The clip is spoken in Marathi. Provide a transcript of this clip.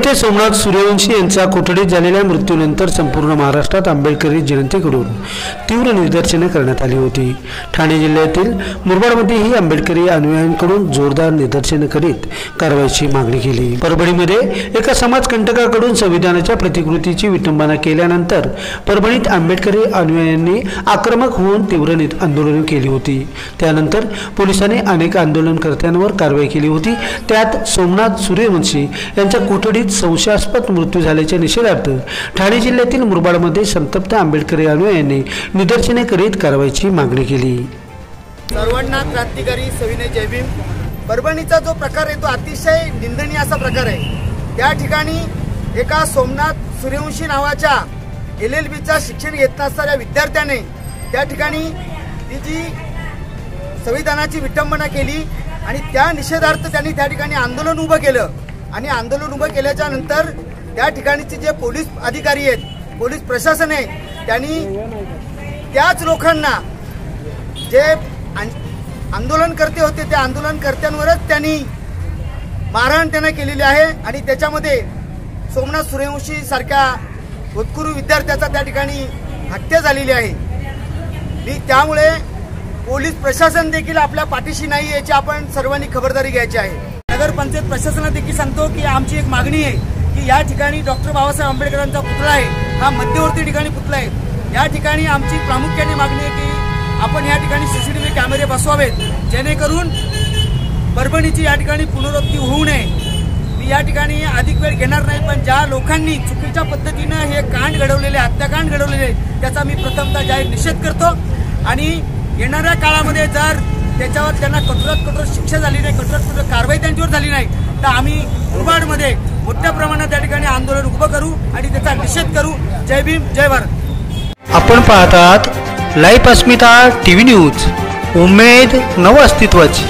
येथे सोमनाथ सूर्यवंशी यांचा कोठडीत झालेल्या मृत्यूनंतर संपूर्ण महाराष्ट्रात आंबेडकरी जनतेकडून तीव्र निदर्शने करण्यात आली होती। ठाणे जिल्ह्यातील मुरबाडमध्येही आंबेडकरी अनुयायांकडून जोरदार निदर्शने करीत कारवाईची मागणी केली। परभणीमध्ये एका समाजकंटकाकडून संविधानाच्या प्रतिकृतीची विटंबना केल्यानंतर परभणीत आंबेडकरी अनुयायांनी आक्रमक होऊन तीव्र आंदोलन केली होती। त्यानंतर पोलिसांनी अनेक आंदोलनकर्त्यांवर कारवाई केली होती। त्यात सोमनाथ सूर्यवंशी यांच्या कोठडीत संशयास्पद मृत्यू झाल्याच्या निषेधार्थ ठाणे जिल्ह्यातील मुरबाडमध्ये संतप्त आंबेडकरी अनुयायांनी निदर्शने करीत कारवाईची मागणी केली। सर्वांना क्रांतिकारी सविनय जय भीम। परभणीचा जो प्रकार आहे तो अतिशय निंदनीय असा प्रकार आहे। त्या ठिकाणी एका सोमनाथ सूर्यवंशी नावाच्या LLBचा शिक्षण घेत असणाऱ्या विद्यार्थ्याने त्या ठिकाणी ती जी संविधानाची विटंबना केली आणि त्या निषेधार्थ त्यांनी त्या ठिकाणी आंदोलन उभं केलं आणि आंदोलन उभं केल्याच्या नंतर त्या ठिकाणचे जे पोलीस अधिकारी आहेत, पोलीस प्रशासन आहे, त्यांनी त्याच लोकांना जे आंदोलनकर्ते होते त्या आंदोलनकर्त्यांवरच त्यांनी मारहाण त्यांना केलेली आहे आणि त्याच्यामध्ये सोमनाथ सूर्यवंशी सारख्या होतकरू विद्यार्थ्याचा त्या ठिकाणी हत्या झालेली आहे। त्यामुळे पोलीस प्रशासन देखील आपल्या पाठीशी नाही याची आपण सर्वांनी खबरदारी घ्यायची आहे। नगरपंचायत प्रशासनाला देखील सांगतो की आमची एक मागणी आहे की या ठिकाणी डॉक्टर बाबासाहेब आंबेडकरांचा पुतळा आहे, हा मध्यवर्ती ठिकाणी पुतळा आहे। या ठिकाणी आमची प्रामुख्याने मागणी आहे की आपण या ठिकाणी CCTV कॅमेरे बसवावेत जेणेकरून परभणीची या ठिकाणी पुनरावृत्ती होऊ नये। मी या ठिकाणी अधिक वेळ घेणार नाही, पण ज्या लोकांनी चुकीच्या पद्धतीनं हे कांड घडवलेले, हत्याकांड घडवलेले, त्याचा मी प्रथमतः जाहीर निषेध करतो आणि येणाऱ्या काळामध्ये जर त्याच्यावर त्यांना कठोरात कठोर शिक्षा झाली नाही, कठोरात कठोर कारवाई त्यांच्यावर झाली नाही तर आम्ही मुरबाडमध्ये मोठ्या प्रमाणात त्या ठिकाणी आंदोलन उभं करू आणि त्याचा निषेध करू। जय भीम, जय भारत। आपण पाहतात लाईव्ह अस्मिता TV न्यूज, उमेद नव अस्तित्वाची।